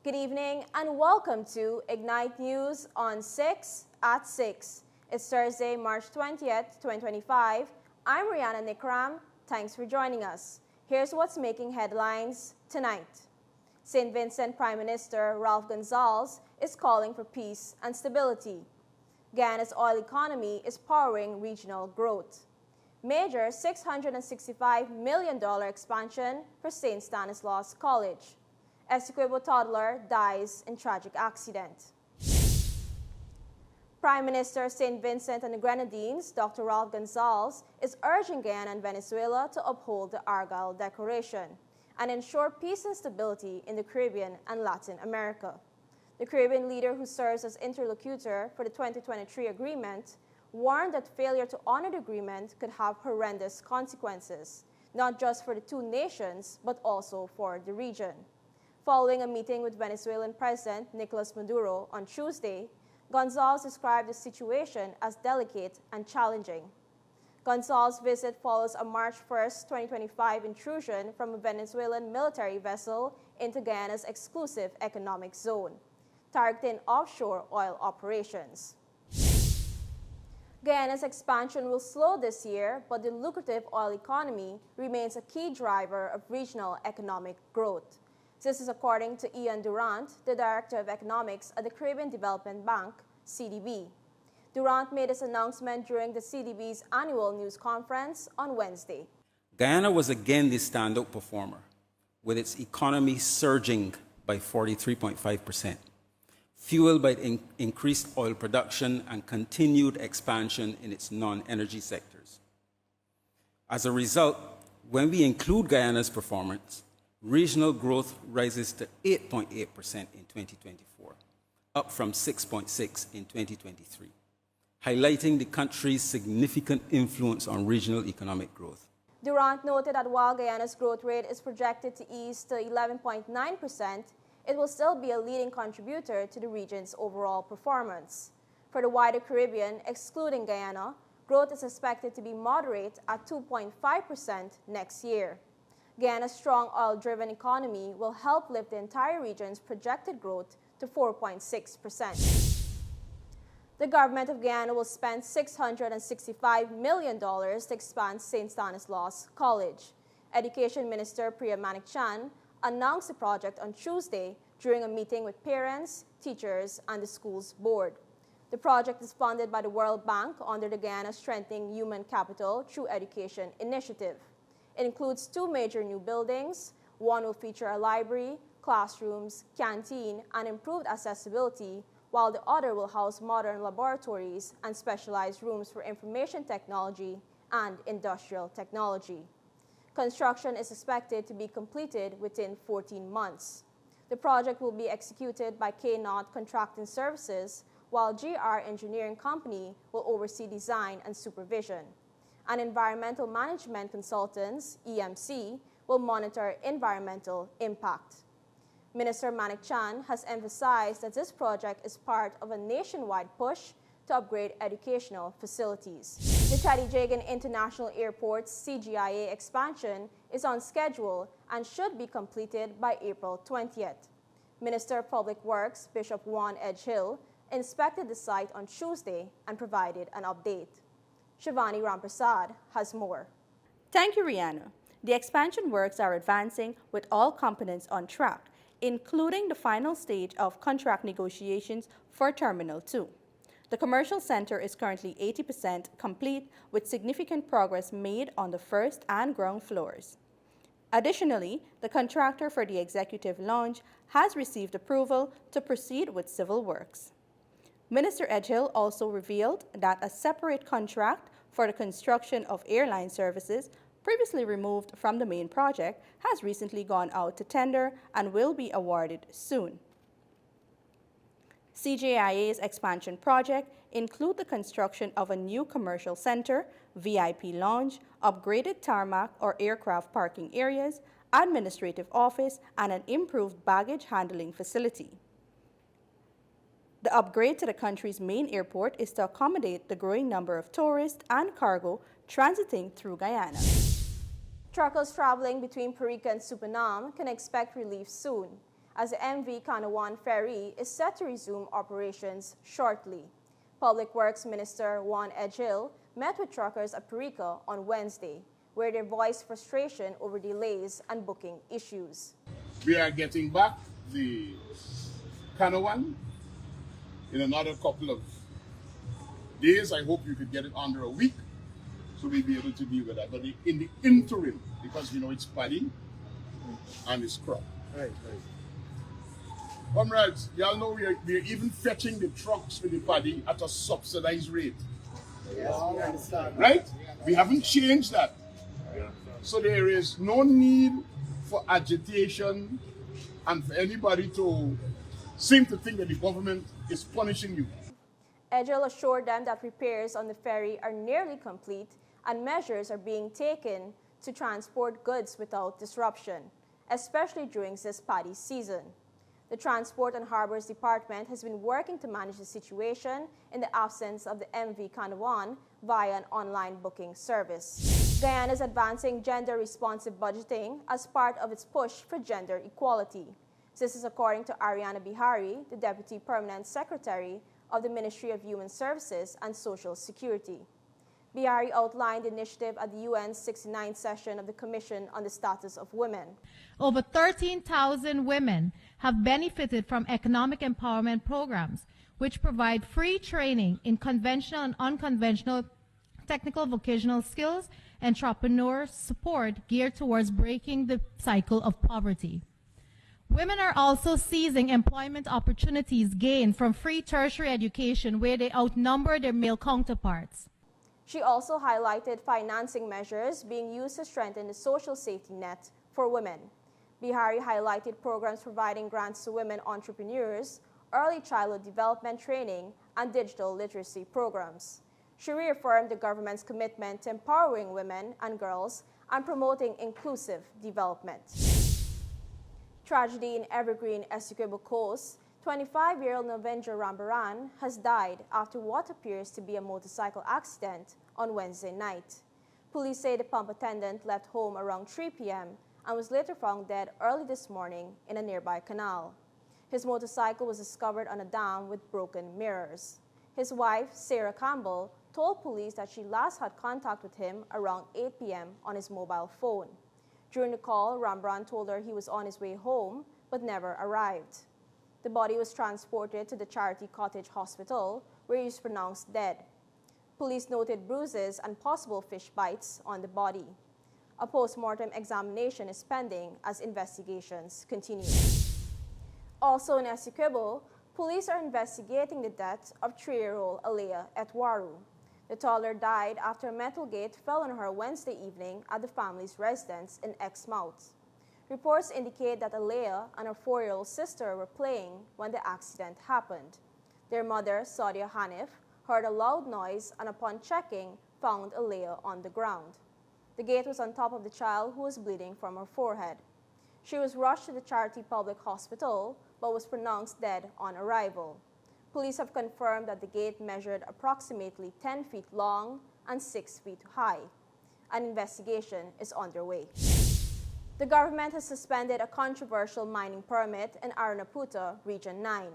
Good evening and welcome to Ignite News on 6 at 6. It's Thursday, March 20th, 2025. I'm Rihanna Nikram. Thanks for joining us. Here's what's making headlines tonight. St. Vincent Prime Minister Ralph Gonsalves is calling for peace and stability. Guyana's oil economy is powering regional growth. Major $665 million expansion for St. Stanislaus College. Essequibo toddler dies in tragic accident. Prime Minister St. Vincent and the Grenadines, Dr. Ralph Gonsalves, is urging Guyana and Venezuela to uphold the Argyle Declaration and ensure peace and stability in the Caribbean and Latin America. The Caribbean leader, who serves as interlocutor for the 2023 agreement, warned that failure to honor the agreement could have horrendous consequences, not just for the two nations, but also for the region. Following a meeting with Venezuelan President Nicolas Maduro on Tuesday, Gonsalves described the situation as delicate and challenging. Gonsalves' visit follows a March 1, 2025 intrusion from a Venezuelan military vessel into Guyana's exclusive economic zone, targeting offshore oil operations. Guyana's expansion will slow this year, but the lucrative oil economy remains a key driver of regional economic growth. This is according to Ian Durant, the Director of Economics at the Caribbean Development Bank, CDB. Durant made this announcement during the CDB's annual news conference on Wednesday. Guyana was again the standout performer, with its economy surging by 43.5%, fueled by increased oil production and continued expansion in its non-energy sectors. As a result, when we include Guyana's performance, regional growth rises to 8.8% in 2024, up from 6.6% in 2023, highlighting the country's significant influence on regional economic growth. Durant noted that while Guyana's growth rate is projected to ease to 11.9%, it will still be a leading contributor to the region's overall performance. For the wider Caribbean, excluding Guyana, growth is expected to be moderate at 2.5% next year. Guyana's strong oil-driven economy will help lift the entire region's projected growth to 4.6%. The government of Guyana will spend $665 million to expand St. Stanislaus College. Education Minister Priya Manik-Chan announced the project on Tuesday during a meeting with parents, teachers, and the school's board. The project is funded by the World Bank under the Guyana Strengthening Human Capital Through Education initiative. It includes two major new buildings. One will feature a library, classrooms, canteen, and improved accessibility, while the other will house modern laboratories and specialized rooms for information technology and industrial technology. Construction is expected to be completed within 14 months. The project will be executed by KNOT Contracting Services, while GR Engineering Company will oversee design and supervision. And Environmental Management Consultants, EMC, will monitor environmental impact. Minister Manik-Chan has emphasized that this project is part of a nationwide push to upgrade educational facilities. The Teddy Jagan International Airport's CGIA expansion is on schedule and should be completed by April 20th. Minister of Public Works, Bishop Juan Edgehill, inspected the site on Tuesday and provided an update. Shivani Ramprasad has more. Thank you, Rihanna. The expansion works are advancing with all components on track, including the final stage of contract negotiations for Terminal 2. The commercial center is currently 80% complete, with significant progress made on the first and ground floors. Additionally, the contractor for the executive lounge has received approval to proceed with civil works. Minister Edgehill also revealed that a separate contract for the construction of airline services, previously removed from the main project, has recently gone out to tender and will be awarded soon. CGIA's expansion project include the construction of a new commercial center, VIP lounge, upgraded tarmac or aircraft parking areas, administrative office, and an improved baggage handling facility. The upgrade to the country's main airport is to accommodate the growing number of tourists and cargo transiting through Guyana. Truckers traveling between Parika and Supanam can expect relief soon, as the MV Kanawan ferry is set to resume operations shortly. Public Works Minister Juan Edghill met with truckers at Perica on Wednesday, where they voiced frustration over delays and booking issues. We are getting back the Kanawan in another couple of days. I hope you could get it under a week so we'll be able to deal with that. But in the interim, because you know it's paddy and it's crop. Right. Comrades, y'all know we're even fetching the trucks with the paddy at a subsidized rate. Yes, we understand. Right? We haven't changed that. So there is no need for agitation and for anybody to seem to think that the government is punishing you. Edghill assured them that repairs on the ferry are nearly complete and measures are being taken to transport goods without disruption, especially during this paddy season. The Transport and Harbors Department has been working to manage the situation in the absence of the MV Kanawan via an online booking service. Guyana is advancing gender-responsive budgeting as part of its push for gender equality. This is according to Ariana Bihari, the Deputy Permanent Secretary of the Ministry of Human Services and Social Security. Bihari outlined the initiative at the UN's 69th session of the Commission on the Status of Women. Over 13,000 women have benefited from economic empowerment programs, which provide free training in conventional and unconventional technical vocational skills, entrepreneur support geared towards breaking the cycle of poverty. Women are also seizing employment opportunities gained from free tertiary education where they outnumber their male counterparts. She also highlighted financing measures being used to strengthen the social safety net for women. Bihari highlighted programs providing grants to women entrepreneurs, early childhood development training, and digital literacy programs. She reaffirmed the government's commitment to empowering women and girls and promoting inclusive development. Tragedy in Evergreen, Essequibo Coast. 25-year-old Navenja Rambaran has died after what appears to be a motorcycle accident on Wednesday night. Police say the pump attendant left home around 3 p.m. and was later found dead early this morning in a nearby canal. His motorcycle was discovered on a dam with broken mirrors. His wife, Sarah Campbell, told police that she last had contact with him around 8 p.m. on his mobile phone. During the call, Rambaran told her he was on his way home but never arrived. The body was transported to the Charity Cottage Hospital, where he was pronounced dead. Police noted bruises and possible fish bites on the body. A post-mortem examination is pending as investigations continue. Also in Essequibo, police are investigating the death of 3-year-old Alea Etwaru. The toddler died after a metal gate fell on her Wednesday evening at the family's residence in Exmouth. Reports indicate that Alea and her 4-year-old sister were playing when the accident happened. Their mother, Sadia Hanif, heard a loud noise and upon checking, found Alea on the ground. The gate was on top of the child who was bleeding from her forehead. She was rushed to the Charity Public Hospital but was pronounced dead on arrival. Police have confirmed that the gate measured approximately 10 feet long and 6 feet high. An investigation is underway. The government has suspended a controversial mining permit in Aranaputa, Region 9.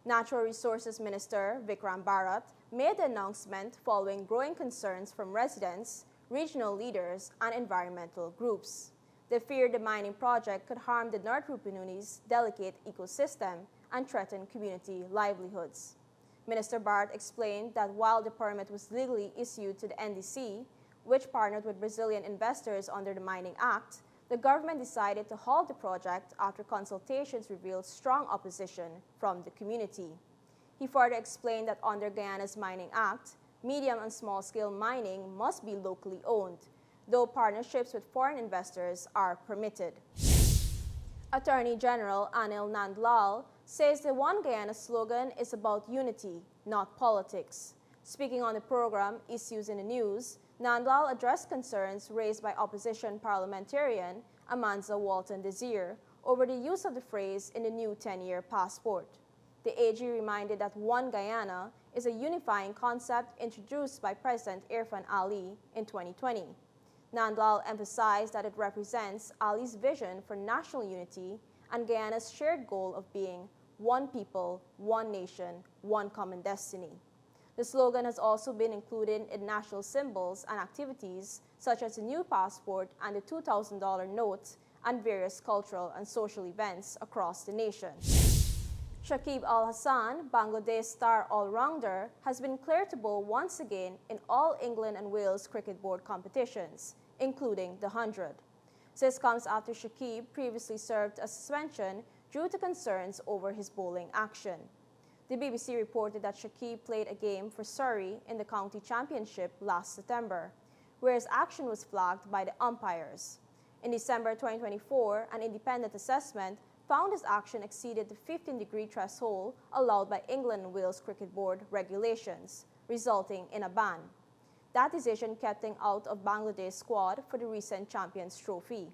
Natural Resources Minister Vikram Bharat made the announcement following growing concerns from residents, regional leaders, and environmental groups. They feared the mining project could harm the North Rupununi's delicate ecosystem and threaten community livelihoods. Minister Bharat explained that while the permit was legally issued to the NDC, which partnered with Brazilian investors under the Mining Act, the government decided to halt the project after consultations revealed strong opposition from the community. He further explained that under Guyana's Mining Act, medium and small-scale mining must be locally owned, though partnerships with foreign investors are permitted. Attorney General Anil Nandlal says the One Guyana slogan is about unity, not politics. Speaking on the program Issues in the News, Nandlal addressed concerns raised by opposition parliamentarian Amanza Walton Desir over the use of the phrase in the new 10-year passport. The AG reminded that One Guyana is a unifying concept introduced by President Irfan Ali in 2020. Nandlal emphasized that it represents Ali's vision for national unity and Guyana's shared goal of being one people, one nation, one common destiny. The slogan has also been included in national symbols and activities such as the new passport and the $2,000 note and various cultural and social events across the nation. Shakib Al Hassan, Bangladesh star all-rounder, has been cleared to bowl once again in all England and Wales Cricket Board competitions, including the 100. This comes after Shakib previously served a suspension due to concerns over his bowling action. The BBC reported that Shakib played a game for Surrey in the county championship last September, where his action was flagged by the umpires. In December 2024, an independent assessment found his action exceeded the 15-degree threshold allowed by England and Wales Cricket Board regulations, resulting in a ban. That decision kept him out of Bangladesh squad for the recent Champions Trophy.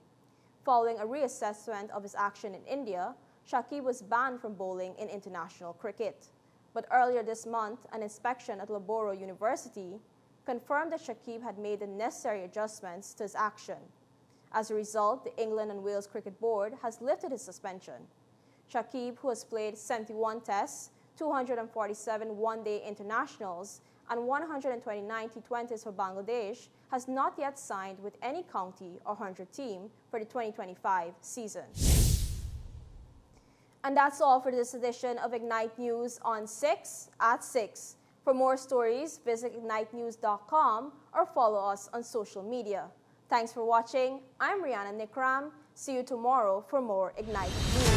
Following a reassessment of his action in India, Shakib was banned from bowling in international cricket. But earlier this month, an inspection at Loughborough University confirmed that Shakib had made the necessary adjustments to his action. As a result, the England and Wales Cricket Board has lifted his suspension. Shakib, who has played 71 tests, 247 one-day internationals, and 129 T20s for Bangladesh, has not yet signed with any county or 100 team for the 2025 season. And that's all for this edition of Ignite News on 6 at 6. For more stories, visit ignitenews.com or follow us on social media. Thanks for watching. I'm Rihanna Nikram. See you tomorrow for more Ignite News.